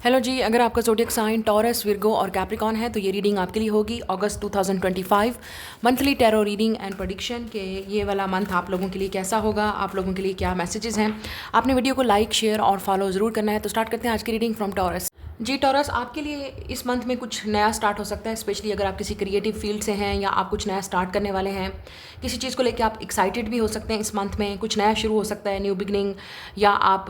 Hello जी, अगर आपका zodiac sign taurus, Virgo और कैप्रिकॉन है तो ये रीडिंग आपके लिए होगी अगस्त 2025 monthly tarot reading and prediction के। ये वाला मंथ आप लोगों के लिए कैसा होगा, आप लोगों के लिए क्या मैसेजेस हैं। आपने वीडियो को लाइक, शेयर और फॉलो ज़रूर करना है। तो स्टार्ट करते हैं आज की रीडिंग फ्रॉम टॉरस। जी टॉरस, आपके लिए इस मंथ में कुछ नया स्टार्ट हो सकता है, स्पेशली अगर आप किसी क्रिएटिव फील्ड से हैं या आप कुछ नया स्टार्ट करने वाले हैं। किसी चीज़ को लेकर आप एक्साइटेड भी हो सकते हैं। इस मंथ में कुछ नया शुरू हो सकता है, न्यू बिगनिंग, या आप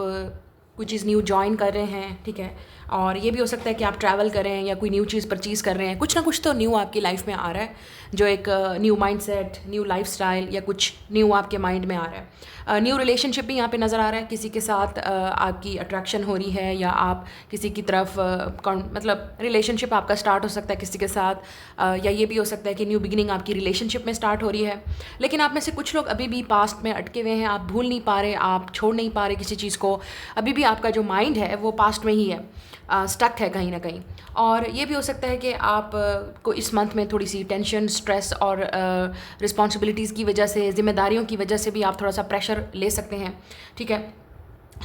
कोई चीज़ न्यू ज्वाइन कर रहे हैं, ठीक है। और ये भी हो सकता है कि आप ट्रैवल करें या कोई न्यू चीज़ परचेज़ कर रहे हैं। कुछ ना कुछ तो न्यू आपकी लाइफ में आ रहा है, जो एक न्यू माइंडसेट, न्यू लाइफस्टाइल या कुछ न्यू आपके माइंड में आ रहा है। न्यू रिलेशनशिप भी यहाँ पे नज़र आ रहा है। किसी के साथ आपकी अट्रैक्शन हो रही है या आप किसी की तरफ मतलब रिलेशनशिप आपका स्टार्ट हो सकता है किसी के साथ, या ये भी हो सकता है कि न्यू बिगिनिंग आपकी रिलेशनशिप में स्टार्ट हो रही है। लेकिन आप में से कुछ लोग अभी भी पास्ट में अटके हुए हैं, आप भूल नहीं पा रहे, आप छोड़ नहीं पा रहे किसी चीज़ को। अभी भी आपका जो माइंड है वो पास्ट में ही है, स्टक है कहीं ना कहीं। और ये भी हो सकता है कि आप को इस मंथ में थोड़ी सी टेंशन, स्ट्रेस और रिस्पॉन्सिबिलिटीज़ की वजह से, जिम्मेदारियों की वजह से भी आप थोड़ा सा प्रेशर ले सकते हैं, ठीक है।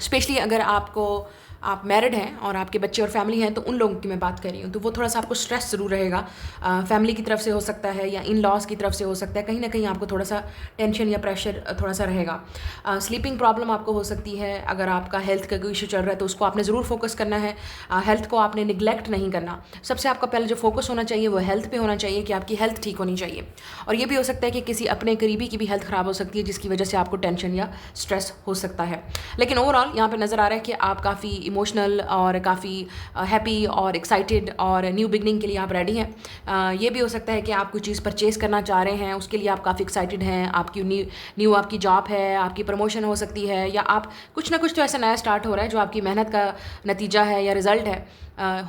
स्पेशली अगर आप मैरिड हैं और आपके बच्चे और फैमिली हैं तो उन लोगों की मैं बात कर रही हूँ, तो वो थोड़ा सा आपको स्ट्रेस ज़रूर रहेगा। फैमिली की तरफ से हो सकता है या इन लॉज की तरफ से हो सकता है, कहीं ना कहीं आपको थोड़ा सा टेंशन या प्रेशर थोड़ा सा रहेगा। स्लीपिंग प्रॉब्लम आपको हो सकती है। अगर आपका हेल्थ का कोई इशू चल रहा है तो उसको आपने ज़रूर फोकस करना है। हेल्थ को आपने निगलेक्ट नहीं करना। सबसे आपका पहले जो फोकस होना चाहिए वो हेल्थ पे होना चाहिए, कि आपकी हेल्थ ठीक होनी चाहिए। और ये भी हो सकता है कि किसी अपने करीबी की भी हेल्थ ख़राब हो सकती है, जिसकी वजह से आपको टेंशन या स्ट्रेस हो सकता है। लेकिन ओवरऑल यहाँ पे नज़र आ रहा है कि आप काफ़ी इमोशनल और काफ़ी हैप्पी और एक्साइटेड और न्यू बिगनिंग के लिए आप रेडी हैं। ये भी हो सकता है कि आप कुछ चीज़ परचेज़ करना चाह रहे हैं, उसके लिए आप काफ़ी एक्साइटेड हैं। आपकी न्यू आपकी जॉब है, आपकी प्रमोशन हो सकती है, या आप कुछ ना कुछ तो ऐसा नया स्टार्ट हो रहा है जो आपकी मेहनत का नतीजा है या रिज़ल्ट है।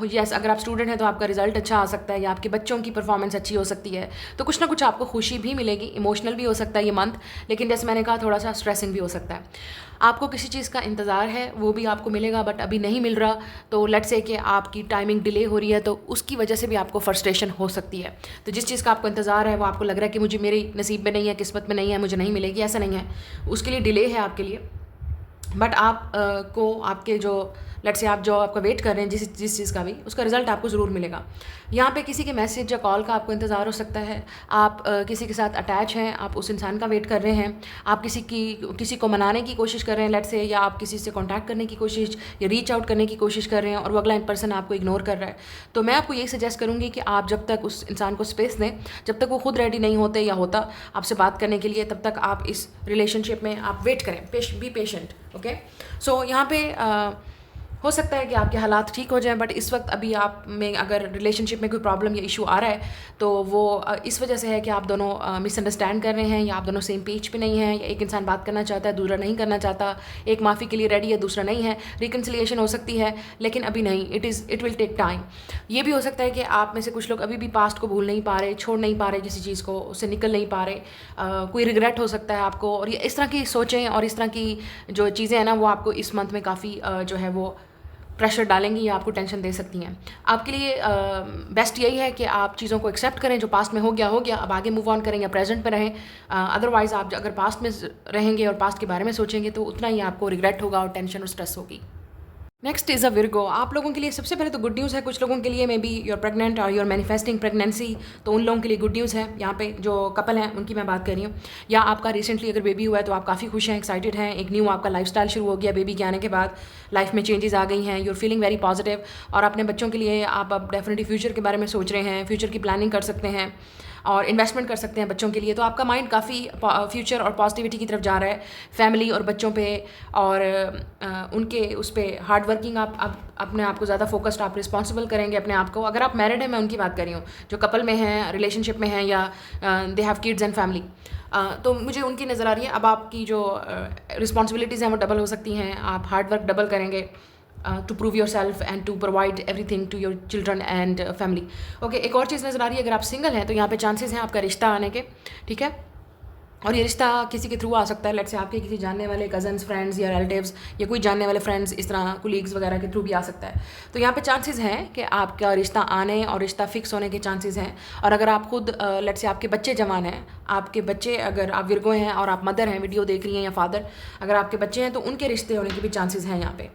यस, अगर आप स्टूडेंट हैं तो आपका रिजल्ट अच्छा आ सकता है, या आपके बच्चों की परफॉर्मेंस अच्छी हो सकती है। तो कुछ ना कुछ आपको खुशी भी मिलेगी। इमोशनल भी हो सकता है ये मंथ, लेकिन जैसे मैंने कहा थोड़ा सा स्ट्रेसिंग भी हो सकता है। आपको किसी चीज़ का इंतज़ार है, वो भी आपको मिलेगा, बट अभी नहीं मिल रहा। तो लेट्स से कि आपकी टाइमिंग डिले हो रही है, तो उसकी वजह से भी आपको फ्रस्ट्रेशन हो सकती है। तो जिस चीज़ का आपको इंतज़ार है वो आपको लग रहा है कि मुझे मेरी नसीब में नहीं है, किस्मत में नहीं है, मुझे नहीं मिलेगी, ऐसा नहीं है। उसके लिए डिले है आपके लिए, बट आप को आपके जो लेट्स से आप जो आपका वेट कर रहे हैं जिस चीज़ का भी, उसका रिजल्ट आपको ज़रूर मिलेगा। यहाँ पे किसी के मैसेज या कॉल का आपको इंतज़ार हो सकता है। आप किसी के साथ अटैच हैं, आप उस इंसान का वेट कर रहे हैं। आप किसी को मनाने की कोशिश कर रहे हैं लेट्स से, या आप किसी से कॉन्टैक्ट करने की कोशिश या रीच आउट करने की कोशिश कर रहे हैं और वो अगला पर्सन आपको इग्नोर कर रहा है। तो मैं आपको यही सजेस्ट करूँगी कि आप जब तक उस इंसान को स्पेस दें, जब तक वो खुद रेडी नहीं होते या होता आपसे बात करने के लिए, तब तक आप इस रिलेशनशिप में आप वेट करें। Be patient, okay. सो यहाँ पे हो सकता है कि आपके हालात ठीक हो जाएं, बट इस वक्त अभी आप में अगर रिलेशनशिप में कोई प्रॉब्लम या इशू आ रहा है तो वो इस वजह से है कि आप दोनों मिसअंडरस्टैंड कर रहे हैं, या आप दोनों सेम पेज पे नहीं हैं, या एक इंसान बात करना चाहता है, दूसरा नहीं करना चाहता। एक माफ़ी के लिए रेडी है, दूसरा नहीं है। रिकन्सिलिएशन हो सकती है, लेकिन अभी नहीं। It will take time. ये भी हो सकता है कि आप में से कुछ लोग अभी भी पास्ट को भूल नहीं पा रहे, छोड़ नहीं पा रहे किसी चीज़ को, उससे निकल नहीं पा रहे। कोई रिग्रेट हो सकता है आपको, और ये इस तरह की सोचें और इस तरह की जो चीज़ें हैं ना, वो आपको इस मंथ में काफ़ी जो है वो प्रेशर डालेंगी या आपको टेंशन दे सकती हैं। आपके लिए बेस्ट यही है कि आप चीज़ों को एक्सेप्ट करें। जो पास्ट में हो गया, अब आगे मूव ऑन करें या प्रेजेंट में रहें। अदरवाइज़ आप अगर पास्ट में रहेंगे और पास्ट के बारे में सोचेंगे तो उतना ही आपको रिग्रेट होगा और टेंशन और स्ट्रेस होगी। Next is a Virgo. आप लोगों के लिए सबसे पहले तो गुड न्यूज़ है। कुछ लोगों के लिए मे बी यूर प्रेग्नेंट और यूर मैनिफेस्टिंग प्रेगनेंसी, तो उन लोगों के लिए गुड न्यूज़ है। यहाँ पे जो कपल हैं उनकी मैं बात कर रही हूँ। या आपका रिसेंटली अगर बेबी हुआ है तो आप काफ़ी खुश हैं, एक्साइटेड हैं। एक न्यू आपका लाइफस्टाइल शुरू हो गया बेबी के आने के बाद, लाइफ में चेंजेस आ गई हैं, यूर फीलिंग वेरी पॉजिटिव। और अपने बच्चों के लिए आप अब डेफिनेटली फ्यूचर के बारे में सोच रहे हैं, फ्यूचर की प्लानिंग कर सकते हैं और इन्वेस्टमेंट कर सकते हैं बच्चों के लिए। तो आपका माइंड काफ़ी फ्यूचर और पॉजिटिविटी की तरफ जा रहा है, फैमिली और बच्चों पे, और उनके उस पर हार्ड वर्किंग। आप अपने आप को ज़्यादा फोकस्ड, आप रिस्पॉन्सिबल करेंगे अपने आप को। अगर आप मैरिड हैं, मैं उनकी बात कर रही हूँ जो कपल में हैं, रिलेशनशिप में हैं, या they have kids and family, तो मुझे उनकी नज़र आ रही है। अब आपकी जो रिस्पॉन्सिबिलिटीज़ हैं वो डबल हो सकती हैं। आप हार्ड वर्क डबल करेंगे to prove yourself and to provide everything to your children and family. Okay, एक और चीज़ नज़र आ रही है। अगर आप सिंगल हैं तो यहाँ पे चांसेस हैं आपका रिश्ता आने के, ठीक है। और ये रिश्ता किसी के थ्रू आ सकता है। लेट्स से आपके किसी जानने वाले कजन्स, फ्रेंड्स या रिलेटिव्स, या कोई जानने वाले फ्रेंड्स, इस तरह कुलीग्स वगैरह के थ्रू भी आ सकता है। तो यहाँ पे चांसेस हैं कि आपका रिश्ता आने और रिश्ता फिक्स होने के चांसेस हैं। और अगर आप खुद लेट्स से आपके बच्चे जवान हैं, आपके बच्चे, अगर आप विर्गो हैं और आप मदर हैं, वीडियो देख रही हैं, या फादर, अगर आपके बच्चे हैं तो उनके रिश्ते होने के भी चांसेस हैं यहाँ पे।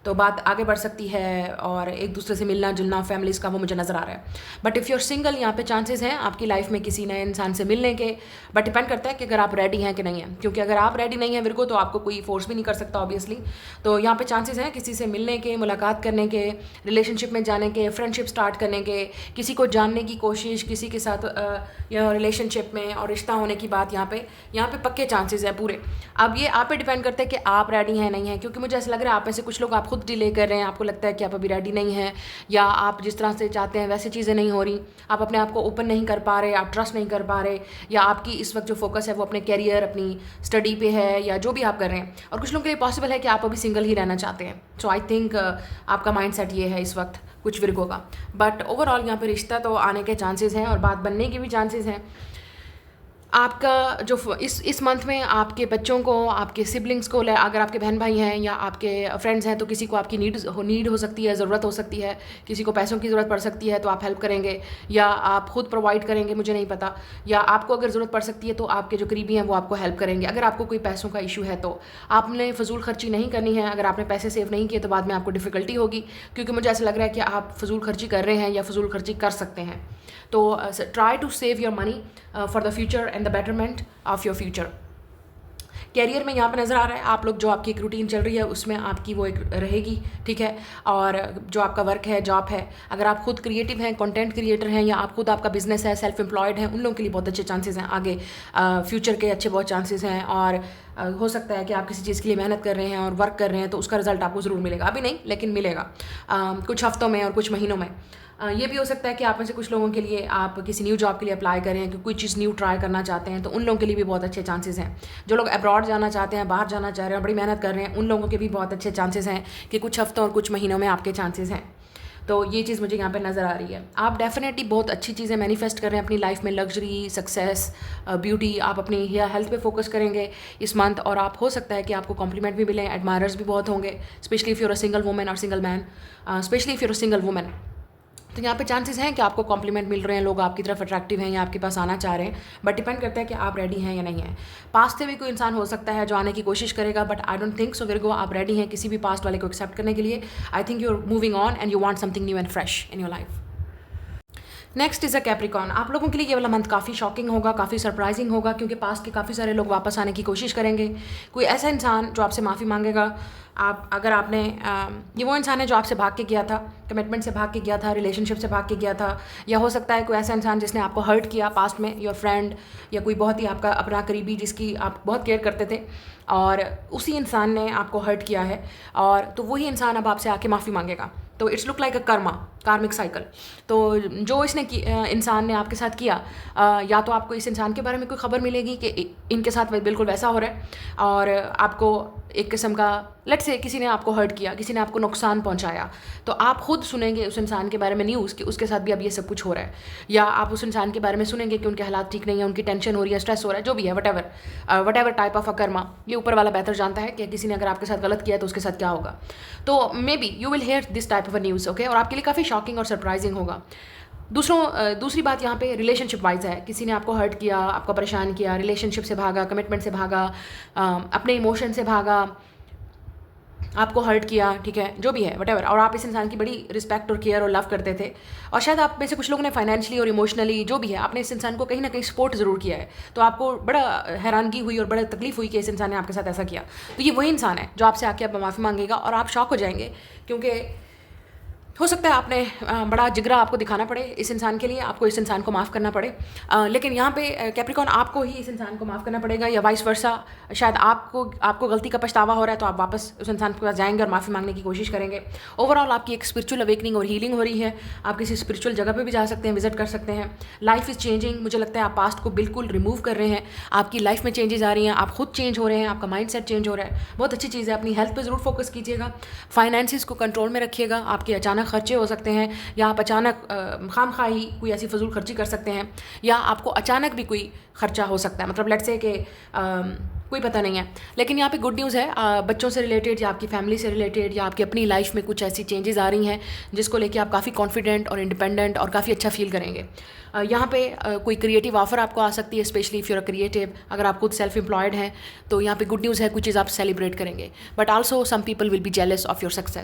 तो बात आगे बढ़ सकती है और एक दूसरे से मिलना जुलना फैमिलीज़ का वो मुझे नज़र आ रहा है। बट इफ़ यूर सिंगल, यहाँ पे चांसेस हैं आपकी लाइफ में किसी नए इंसान से मिलने के, बट डिपेंड करता है कि अगर आप रेडी हैं कि नहीं हैं, क्योंकि अगर आप रेडी नहीं हैं विर्गो तो आपको कोई फोर्स भी नहीं कर सकता ऑब्वियसली। तो यहाँ पे चांसेस हैं किसी से मिलने के, मुलाकात करने के, रिलेशनशिप में जाने के, फ्रेंडशिप स्टार्ट करने के, किसी को जानने की कोशिश, किसी के साथ या रिलेशनशिप में और रिश्ता होने की बात यहाँ पे पक्के चांसेस है पूरे। अब ये आप पे डिपेंड करता है कि आप रेडी हैं नहीं हैं, क्योंकि मुझे ऐसा लग रहा है आप में से कुछ लोग आप खुद डिले कर रहे हैं, आपको लगता है कि आप अभी रेडी नहीं हैं, या आप जिस तरह से चाहते हैं वैसे चीज़ें नहीं हो रही, आप अपने आप को ओपन नहीं कर पा रहे, आप ट्रस्ट नहीं कर पा रहे, या आपकी इस वक्त जो फोकस है वो अपने कैरियर, अपनी स्टडी पे है, या जो भी आप कर रहे हैं। और कुछ लोगों के लिए पॉसिबल है कि आप अभी सिंगल ही रहना चाहते हैं। सो आई थिंक आपका माइंड सेट ये है इस वक्त कुछ विर्गो का। बट ओवरऑल यहाँ पे रिश्ता तो आने के चांसेस हैं और बात बनने के भी चांसेस हैं। आपका जो इस मंथ में आपके बच्चों को, आपके सिबलिंग्स को, अगर आपके बहन भाई हैं या आपके फ्रेंड्स हैं तो किसी को आपकी नीड हो सकती है, ज़रूरत हो सकती है, किसी को पैसों की ज़रूरत पड़ सकती है तो आप हेल्प करेंगे, या आप खुद प्रोवाइड करेंगे, मुझे नहीं पता, या आपको अगर ज़रूरत पड़ सकती है तो आपके जो करीबी हैं वो आपको हेल्प करेंगे। अगर आपको कोई पैसों का इशू है तो आपने फजूल खर्ची नहीं करनी है। अगर आपने पैसे सेव नहीं किए तो बाद में आपको डिफ़िकल्टी होगी, क्योंकि मुझे ऐसा लग रहा है कि आप फजूल खर्ची कर रहे हैं या फजूल खर्ची कर सकते हैं। तो try to save your money for the future and the betterment of your future. Career में यहाँ पे नज़र आ रहा है आप लोग जो आपकी एक रूटीन चल रही है उसमें आपकी वो एक रहेगी, ठीक है। और जो आपका वर्क है, जॉब है, अगर आप खुद क्रिएटिव हैं, कंटेंट क्रिएटर हैं, या आप खुद आपका बिजनेस है, सेल्फ एम्प्लॉयड हैं, उन लोगों के लिए बहुत अच्छे चांसेस हैं आगे, फ्यूचर के अच्छे बहुत चांसेस हैं। और हो सकता है कि आप किसी चीज़ के लिए मेहनत कर रहे हैं और वर्क कर रहे हैं तो उसका रिजल्ट आपको ज़रूर मिलेगा, अभी नहीं लेकिन मिलेगा कुछ हफ्तों में और कुछ महीनों में। ये भी हो सकता है कि आप में से कुछ लोगों के लिए आप किसी न्यू जॉब के लिए अप्लाई करें, कि कोई चीज़ न्यू ट्राई करना चाहते हैं, तो उन लोगों के लिए भी बहुत अच्छे चांसेस हैं। जो लोग अब्रॉड जाना चाहते हैं, बाहर जाना चाह रहे हैं, बड़ी मेहनत कर रहे हैं, उन लोगों के भी बहुत अच्छे चांसेस हैं कि कुछ हफ्तों और कुछ महीनों में आपके चांसेस हैं। तो ये चीज़ मुझे यहाँ पे नज़र आ रही है। आप डेफिनेटली बहुत अच्छी चीज़ें मैनिफेस्ट कर रहे हैं अपनी लाइफ में, लग्जरी, सक्सेस, ब्यूटी। आप अपनी हेल्थ पे फोकस करेंगे इस मंथ, और आप हो सकता है कि आपको कॉम्प्लीमेंट भी मिलें, एडमायरर्स भी बहुत होंगे, specially if you're a single women और single man, specially if you're a single women. तो यहाँ पे चांसेस हैं कि आपको कॉम्प्लीमेंट मिल रहे हैं, लोग आपकी तरफ अट्रैक्टिव हैं या आपके पास आना चाह रहे हैं, बट डिपेंड करता है कि आप रेडी हैं या नहीं हैं। पास्ट से भी कोई इंसान हो सकता है जो आने की कोशिश करेगा, but I don't think so Virgo आप रेडी हैं किसी भी पास्ट वाले को एक्सेप्ट करने के लिए। I think you are moving on and you want something new and fresh in your life. Next is a Capricorn. आप लोगों के लिए ये वाला मंथ काफ़ी शॉकिंग होगा, काफ़ी सरप्राइजिंग होगा, क्योंकि पास्ट के काफ़ी सारे लोग वापस आने की कोशिश करेंगे। कोई ऐसा इंसान जो आपसे माफ़ी मांगेगा, अगर आपने ये वो इंसान है जो आपसे भाग के गया था, कमिटमेंट से भाग के गया था, रिलेशनशिप से भाग के गया था, या हो सकता है कोई ऐसा इंसान जिसने आपको हर्ट किया पास्ट में, योर फ्रेंड, या कोई बहुत ही आपका अपना करीबी जिसकी आप बहुत केयर करते थे, और उसी इंसान ने आपको हर्ट किया है, और तो वही इंसान अब आपसे आके माफ़ी मांगेगा। तो इट्स लुक लाइक अ कार्मिक साइकिल। तो जो इंसान ने आपके साथ किया, या तो आपको इस इंसान के बारे में कोई खबर मिलेगी कि इनके साथ बिल्कुल वैसा हो रहा है, और आपको एक किस्म का, लेट्स से किसी ने आपको हर्ट किया, किसी ने आपको नुकसान पहुंचाया, तो आप खुद सुनेंगे उस इंसान के बारे में न्यूज़ कि उसके साथ भी अब ये सब कुछ हो रहा है, या आप उस इंसान के बारे में सुनेंगे कि उनके हालात ठीक नहीं है, उनकी टेंशन हो रही है, स्ट्रेस हो रहा है, जो भी है, what ever type of a Karma, ये ऊपर वाला बेहतर जानता है कि किसी ने अगर आपके साथ गलत किया है तो उसके साथ क्या होगा। तो may be you will hair this type of a news, okay, और आपके लिए काफ़ी शॉकिंग और सरप्राइजिंग होगा। दूसरी बात यहाँ पे रिलेशनशिप वाइज है, किसी ने आपको हर्ट किया, आपको परेशान किया, रिलेशनशिप से भागा, कमिटमेंट से भागा, अपने इमोशन से भागा, आपको हर्ट किया, ठीक है, जो भी है वटेवर, और आप इस इंसान की बड़ी रिस्पेक्ट और केयर और लव करते थे, और शायद आप में से कुछ लोगों ने फाइनेंशियली और इमोशनली, जो भी है, आपने इस इंसान को कहीं ना कहीं सपोर्ट ज़रूर किया है, तो आपको बड़ा हैरानगी हुई और बड़ा तकलीफ हुई कि इस इंसान ने आपके साथ ऐसा किया। तो ये वही इंसान है जो आपसे आके अब माफ़ी मांगेगा, और आप शॉक हो जाएंगे, क्योंकि हो सकता है आपने बड़ा जिगरा आपको दिखाना पड़े इस इंसान के लिए, आपको इस इंसान को माफ़ करना पड़े, लेकिन यहाँ पे कैप्रिकॉन आपको ही इस इंसान को माफ़ करना पड़ेगा, या वाइस वर्सा। शायद आपको गलती का पछतावा हो रहा है तो आप वापस उस इंसान के पास जाएंगे और माफ़ी मांगने की कोशिश करेंगे। ओवरऑल आपकी एक स्पिरिचुअल अवेकनिंग और हीलिंग हो रही है, आप किसी स्पिरिचुअल जगह पर भी जा सकते हैं, विजिट कर सकते हैं। लाइफ इज़ चेंजिंग, मुझे लगता है आप पास्ट को बिल्कुल रिमूव कर रहे हैं, आपकी लाइफ में चेंजेस आ रही हैं, आप खुद चेंज हो रहे हैं, आपका माइंड सेट चेंज हो रहा है, बहुत अच्छी चीज़ है। अपनी हेल्थ पर ज़रूर फोकस कीजिएगा, फाइनेंसिस को कंट्रोल में रखिएगा, आपके अचानक खर्चे हो सकते हैं, या आप अचानक खामखाही कोई ऐसी फजूल खर्ची कर सकते हैं, या आपको अचानक भी कोई खर्चा हो सकता है, मतलब लेट्स से कि कोई पता नहीं है। लेकिन यहाँ पे गुड न्यूज़ है, बच्चों से रिलेटेड या आपकी फैमिली से रिलेटेड या आपकी अपनी लाइफ में कुछ ऐसी चेंजेस आ रही हैं जिसको लेके आप काफ़ी कॉन्फिडेंट और इंडिपेंडेंट और काफ़ी अच्छा फील करेंगे। यहाँ पे कोई क्रिएटिव ऑफर आपको आ सकती है, specially if you're a creative, अगर आप खुद सेल्फ एम्प्लॉयड हैं तो यहाँ पे गुड न्यूज़ है, कुछ चीज़ आप सेलिब्रेट करेंगे। But also some people will be jealous of your success.